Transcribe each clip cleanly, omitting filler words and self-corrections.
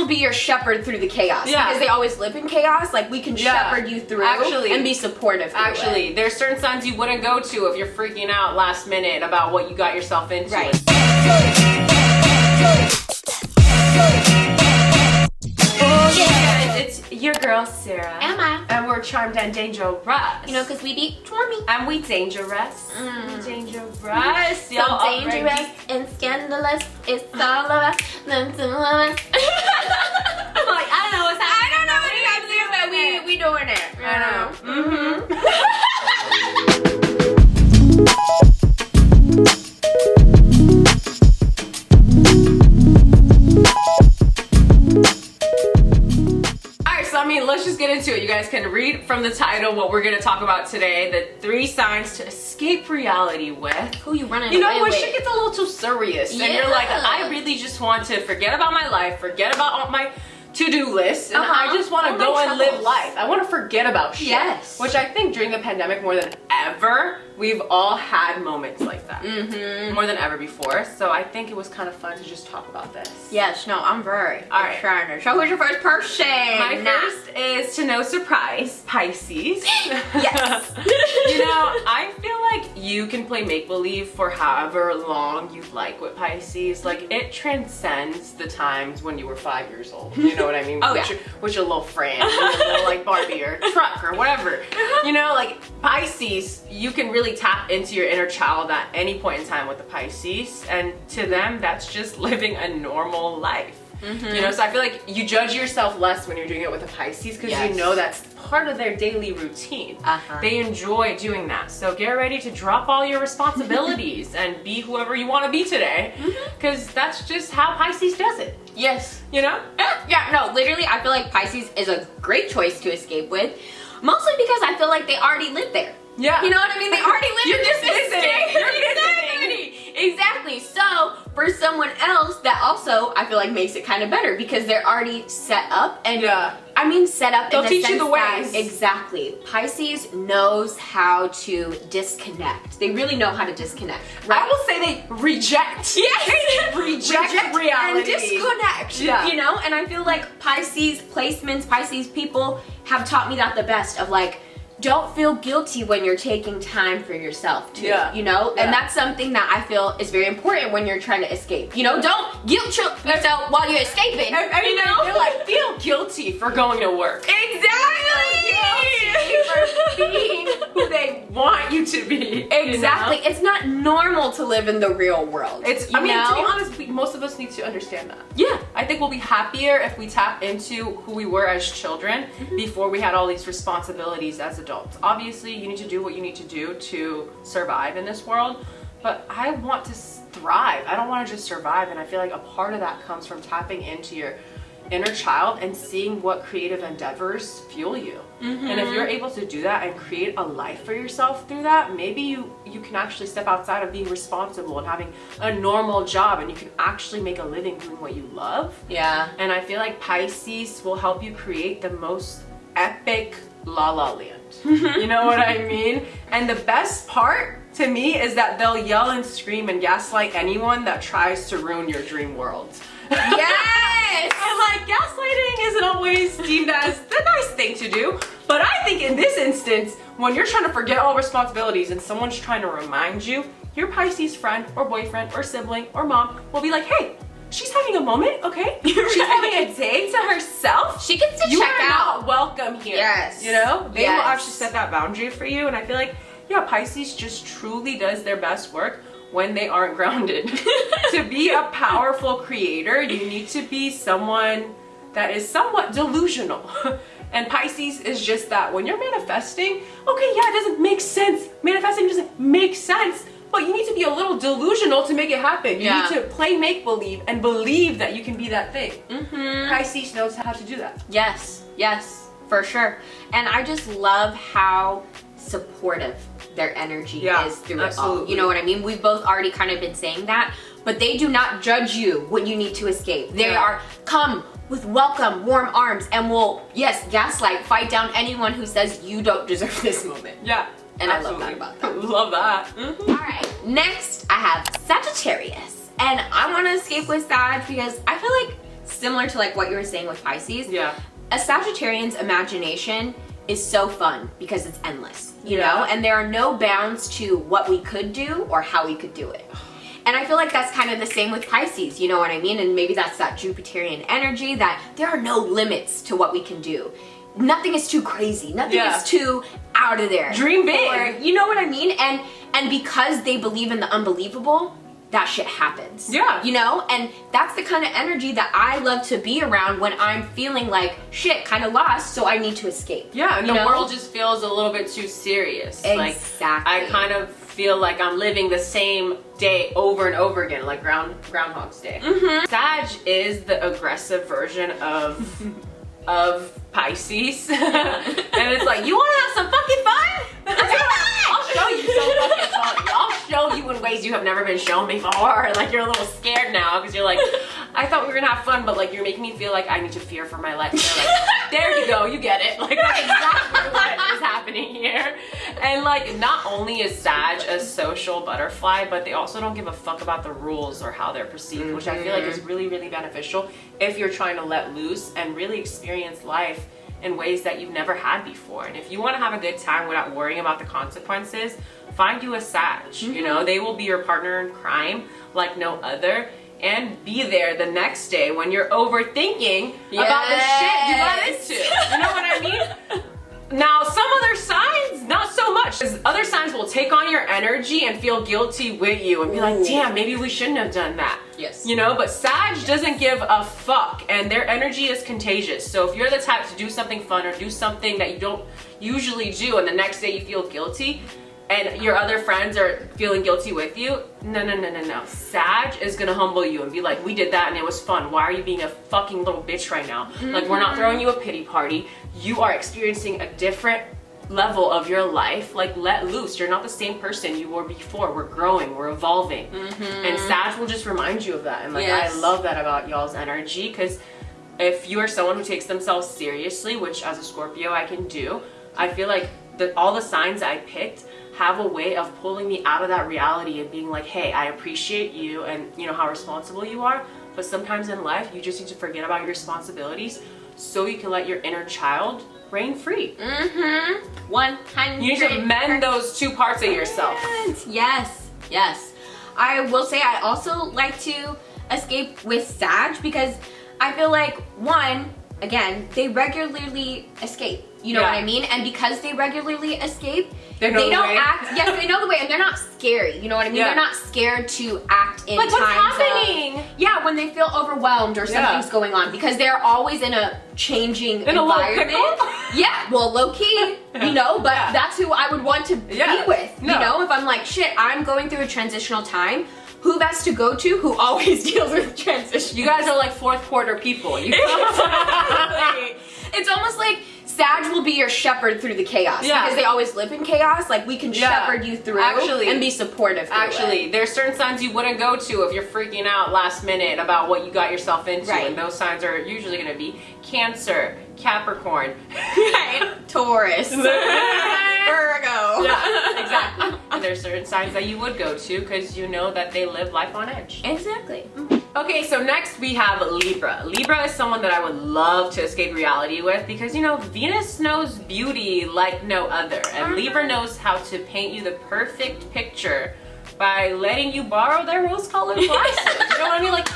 be your shepherd through the chaos. Yeah. Because they always live in chaos. Like, we can shepherd you through and be supportive through Actually, there's certain signs you wouldn't go to if you're freaking out last minute about what you got yourself into. Right. Oh yeah, it's your girl Sarah. Am I? And we're charmed and dangerous. You know, because we be charming. And we dangerous. Dangerous. So Y'all dangerous and scandalous. It's all of us. I'm like, I don't know what's happening. I don't know what you guys do, but we doing it. I know. Let's just get into it. You guys can read from the title what we're going to talk about today. The 3 signs to escape reality with. Who you running You know, away when with? shit gets a little too serious and you're like, I really just want to forget about my life, forget about all my to-do list, and I just want to go and live life. I want to forget about shit. Yes. Which I think during the pandemic more than ever, we've all had moments like that. More than ever before. So I think it was kind of fun to just talk about this. Yes, no, I'm very Alright. excited. So who's your first person? My first is, to no surprise, Pisces. Yes. You know, I feel like you can play make-believe for however long you like with Pisces. Like, it transcends the times when you were 5 years old. You know what I mean? Oh, with your little friend, your little like Barbie or truck or whatever. You know, like Pisces, you can really tap into your inner child at any point in time with the Pisces. And to them, that's just living a normal life. You know, so I feel like you judge yourself less when you're doing it with a Pisces because you know that's part of their daily routine. They enjoy doing that. So get ready to drop all your responsibilities and be whoever you want to be today, because that's just how Pisces does it. Yes. You know? Yeah, no, literally, I feel like Pisces is a great choice to escape with, mostly because I feel like they already live there. Yeah. You know what I mean? They already live in this visiting. You're Exactly. So for someone else, that also I feel like makes it kind of better because they're already set up, and I mean set up. They'll in the teach you sense the ways. that, exactly. Pisces knows how to disconnect. They really know how to disconnect. Right? I will say they reject. Yes. reject reality and disconnect. Yeah. You know, and I feel like Pisces placements, Pisces people have taught me that the best of like, don't feel guilty when you're taking time for yourself too, you know? And that's something that I feel is very important when you're trying to escape. You know, don't guilt trip yourself while you're escaping. I mean, you know? you're like, feel guilty for going to work. Exactly! For being who they want you to be. Exactly. You know? It's not normal to live in the real world. It's, I mean, to be honest, most of us need to understand that. Yeah. I think we'll be happier if we tap into who we were as children before we had all these responsibilities as adults. Obviously, you need to do what you need to do to survive in this world, but I want to thrive. I don't want to just survive, and I feel like a part of that comes from tapping into your inner child and seeing what creative endeavors fuel you. And if you're able to do that and create a life for yourself through that, maybe you can actually step outside of being responsible and having a normal job, and you can actually make a living doing what you love. Yeah. And I feel like Pisces will help you create the most epic La La Land. You know what I mean? And the best part to me is that they'll yell and scream and gaslight anyone that tries to ruin your dream world. Yes! And like, gaslighting isn't always deemed as the nice thing to do, but I think in this instance, when you're trying to forget all responsibilities and someone's trying to remind you, your Pisces friend or boyfriend or sibling or mom will be like, hey, she's having a moment, okay? She's having a day to herself. She gets to you check are out. not welcome here. Yes. You know? They will Yes. actually set that boundary for you, and I feel like, yeah, Pisces just truly does their best work when they aren't grounded. To be a powerful creator, you need to be someone that is somewhat delusional. And Pisces is just that. When you're manifesting, okay, yeah, it doesn't make sense. Manifesting doesn't make sense, but you need to be a little delusional to make it happen. You need to play make-believe and believe that you can be that thing. Pisces knows how to do that. Yes, yes, for sure. And I just love how supportive their energy is through it all. You know what I mean? We've both already kind of been saying that, but they do not judge you when you need to escape. They are, come with welcome, warm arms, and will, yes, gaslight, fight down anyone who says you don't deserve this moment. Yeah. And absolutely. I love that about them. Love that. All right, next I have Sagittarius. And I want to escape with Sag because I feel like similar to like what you were saying with Pisces. Yeah. A Sagittarian's imagination is so fun because it's endless, you know? And there are no bounds to what we could do or how we could do it. And I feel like that's kind of the same with Pisces, you know what I mean? And maybe that's that Jupiterian energy that there are no limits to what we can do. Nothing is too crazy. Nothing is too out of there. Dream big. Or, you know what I mean? And because they believe in the unbelievable, that shit happens. Yeah. You know? And that's the kind of energy that I love to be around when I'm feeling like shit, kind of lost, so I need to escape. Yeah, and the world just feels a little bit too serious. Exactly. Like, I kind of feel like I'm living the same day over and over again, like Groundhog's Day. Sag is the aggressive version of Pisces. And it's like, you want to have some fucking fun? I'll show you some fucking fun. I'll show you in ways you have never been shown before. Like, you're a little scared now because you're like, I thought we were gonna have fun, but like, you're making me feel like I need to fear for my life. And they're like, there you go, you get it. Like, that's exactly what is happening here. And like, not only is Sag a social butterfly, but they also don't give a fuck about the rules or how they're perceived, which I feel like is really, really beneficial if you're trying to let loose and really experience life in ways that you've never had before. And if you want to have a good time without worrying about the consequences, find you a Sag. You know, they will be your partner in crime like no other, and be there the next day when you're overthinking about the shit you got into. You know what I mean? Now, some other signs, not so much. Other signs will take on your energy and feel guilty with you and be like, damn, maybe we shouldn't have done that. Yes. You know, but Sag doesn't give a fuck, and their energy is contagious. So if you're the type to do something fun or do something that you don't usually do and the next day you feel guilty, and your other friends are feeling guilty with you, no. Sag is gonna humble you and be like, we did that and it was fun. Why are you being a fucking little bitch right now? Like, we're not throwing you a pity party. You are experiencing a different level of your life. Like, let loose. You're not the same person you were before. We're growing, we're evolving. And Sag will just remind you of that. And like, I love that about y'all's energy, because if you are someone who takes themselves seriously, which as a Scorpio I can do, I feel like all the signs I picked have a way of pulling me out of that reality and being like, hey, I appreciate you and you know how responsible you are, but sometimes in life you just need to forget about your responsibilities so you can let your inner child reign free. 100%. You need to mend those two parts of yourself. Yes. I will say I also like to escape with Sag because I feel like, one, again, they regularly escape. You know what I mean? And because they regularly escape, they don't act. Yes, they know the way, and they're not scary. You know what I mean? They're not scared to act in times. What's happening? When they feel overwhelmed or something's going on, because they're always in a changing environment. Well, low key, you know. But that's who I would want to be with. You know, if I'm like, shit, I'm going through a transitional time. Who best to go to? Who always deals with transition? You guys are like fourth quarter people. It's almost like Sag will be your shepherd through the chaos because they always live in chaos. Like, we can shepherd you through and be supportive through it. There's certain signs you wouldn't go to if you're freaking out last minute about what you got yourself into, and those signs are usually going to be Cancer, Capricorn, Taurus, Virgo. Exactly. And there's certain signs that you would go to because you know that they live life on edge. Exactly. Okay, so next we have Libra. Libra is someone that I would love to escape reality with because, you know, Venus knows beauty like no other. And Libra knows how to paint you the perfect picture by letting you borrow their rose-colored glasses. You know what I mean? Like,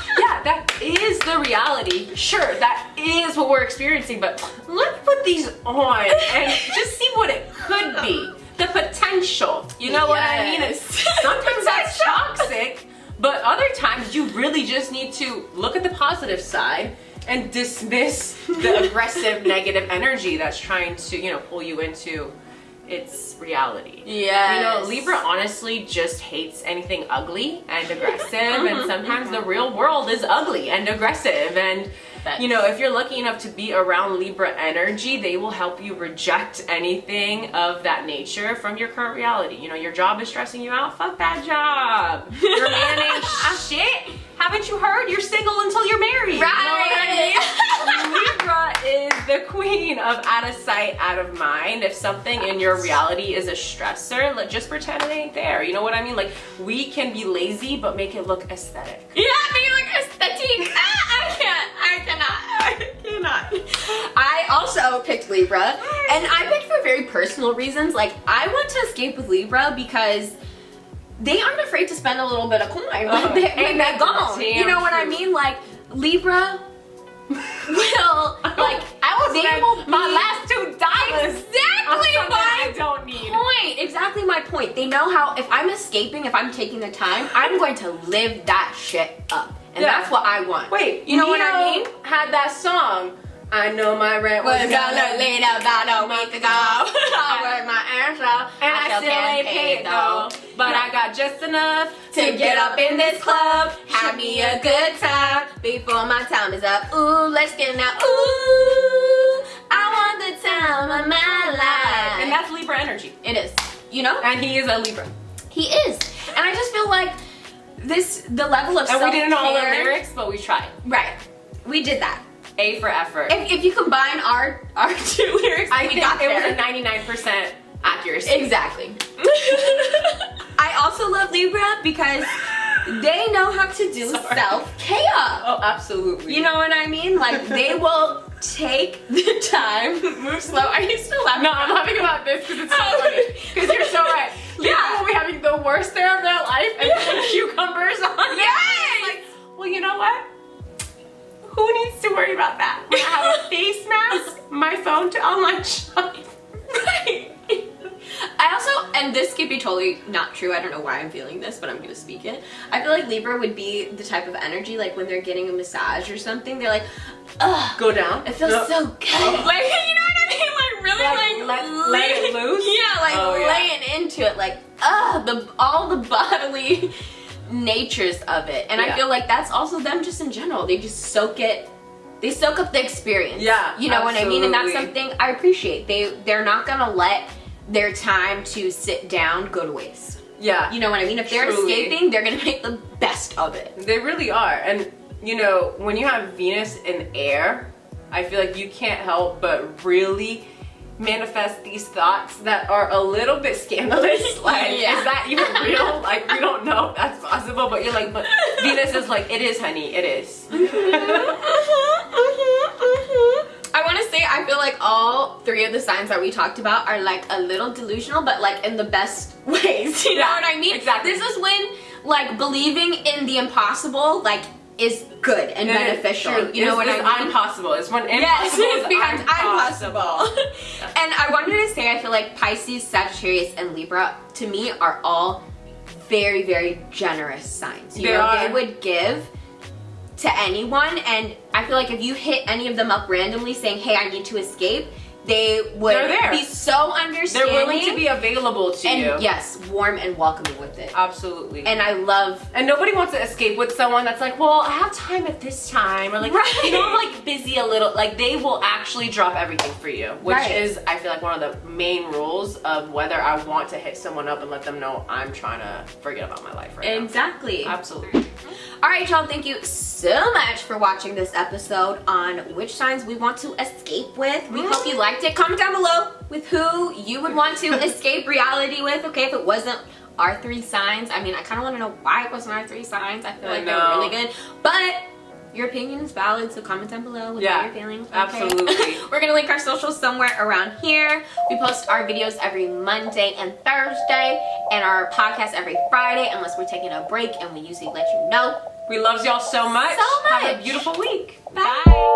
that is the reality. Sure, that is what we're experiencing, but let's put these on and just see what it could be. The potential. You know what I mean? Sometimes that's toxic. But other times you really just need to look at the positive side and dismiss the aggressive negative energy that's trying to, you know, pull you into its reality. You know, Libra honestly just hates anything ugly and aggressive, and sometimes the real world is ugly and aggressive, and you know, if you're lucky enough to be around Libra energy, they will help you reject anything of that nature from your current reality. You know, your job is stressing you out, fuck that job. Your man ain't shit. Haven't you heard? You're single until you're married. Right. You know what I mean? Libra is the queen of out of sight, out of mind. If something in your reality is a stressor, just pretend it ain't there. You know what I mean? Like, we can be lazy, but make it look aesthetic. Make it look aesthetic. I cannot picked Libra, and I picked for very personal reasons. Like, I want to escape with Libra because they aren't afraid to spend a little bit of coin when they're gone. You know what I mean? Like, Libra will, like, my last $2. Exactly I don't need. Point. Exactly my point. They know how, if I'm escaping, if I'm taking the time, I'm going to live that shit up. And that's what I want. Wait, you know what I mean? Had that song. I know my rent was gonna late about a week ago. I worked my ass off, and I still ain't paid though. But I got just enough to get up in this club, have me a good time before my time is up. Ooh, let's get now. Ooh, I want the time of my life. And that's Libra energy. It is. You know? And he is a Libra. He is. And I just feel like the level of self-care. And we didn't know all the lyrics, but we tried. Right. We did that. A for effort. If you combine our two lyrics, we got there. It was a 99% accuracy. Exactly. I also love Libra because they know how to do self-care. Oh, absolutely. You know what I mean? Like, they will take the time, move slow. Are you still laughing? No, I'm laughing about this because it's so funny. Because you're so right. Libra will be having the worst day of their life and putting cucumbers on. Yes! Like, well, you know what? Who needs to worry about that? When I have a face mask, my phone to online shop. Right. I also, and this could be totally not true, I don't know why I'm feeling this, but I'm gonna speak it. I feel like Libra would be the type of energy, like when they're getting a massage or something, they're like, ugh. Go down. It feels so good. Like, you know what I mean? Like, really, let it loose? Yeah, like laying into it, like, all the bodily natures of it. And I feel like that's also them just in general. They just soak it. They soak up the experience. Yeah, you know what I mean? And that's something I appreciate. They're not gonna let their time to sit down go to waste. Yeah. You know what I mean? If they're escaping, they're gonna make the best of it. They really are. And you know, when you have Venus in air, I feel like you can't help but really manifest these thoughts that are a little bit scandalous. Like, is that even real? Like, we don't know if that's possible, but you're like, but Venus is like, it is, honey, it is. I want to say, I feel like all three of the signs that we talked about are like a little delusional, but like in the best ways. You know what I mean? Exactly. This is when like believing in the impossible like is good and beneficial. You know what I mean? I'm possible. It's when impossible is because I'm possible. And I wanted to say, I feel like Pisces, Sagittarius, and Libra to me are all very, very generous signs. You know, they would give to anyone, and I feel like if you hit any of them up randomly saying, hey, I need to escape, they would be so understanding. They're willing to be available to you. And yes, warm and welcoming with it. Absolutely. And I love... And nobody wants to escape with someone that's like, well, I have time at this time. Or like, you know, I'm like busy a little. Like, they will actually drop everything for you. Which is, I feel like, one of the main rules of whether I want to hit someone up and let them know I'm trying to forget about my life right now. Exactly. Absolutely. All right, y'all, thank you so much for watching this episode on which signs we want to escape with. We hope you liked it. Comment down below with who you would want to escape reality with, okay? If it wasn't our three signs, I mean, I kind of want to know why it wasn't our three signs. I feel like they're really good, but your opinion is valid, so comment down below with how you're feeling. Okay? Absolutely. We're gonna link our socials somewhere around here. We post our videos every Monday and Thursday, and our podcast every Friday, unless we're taking a break, and we usually let you know. We love y'all so much. Have a beautiful week. Bye. Bye.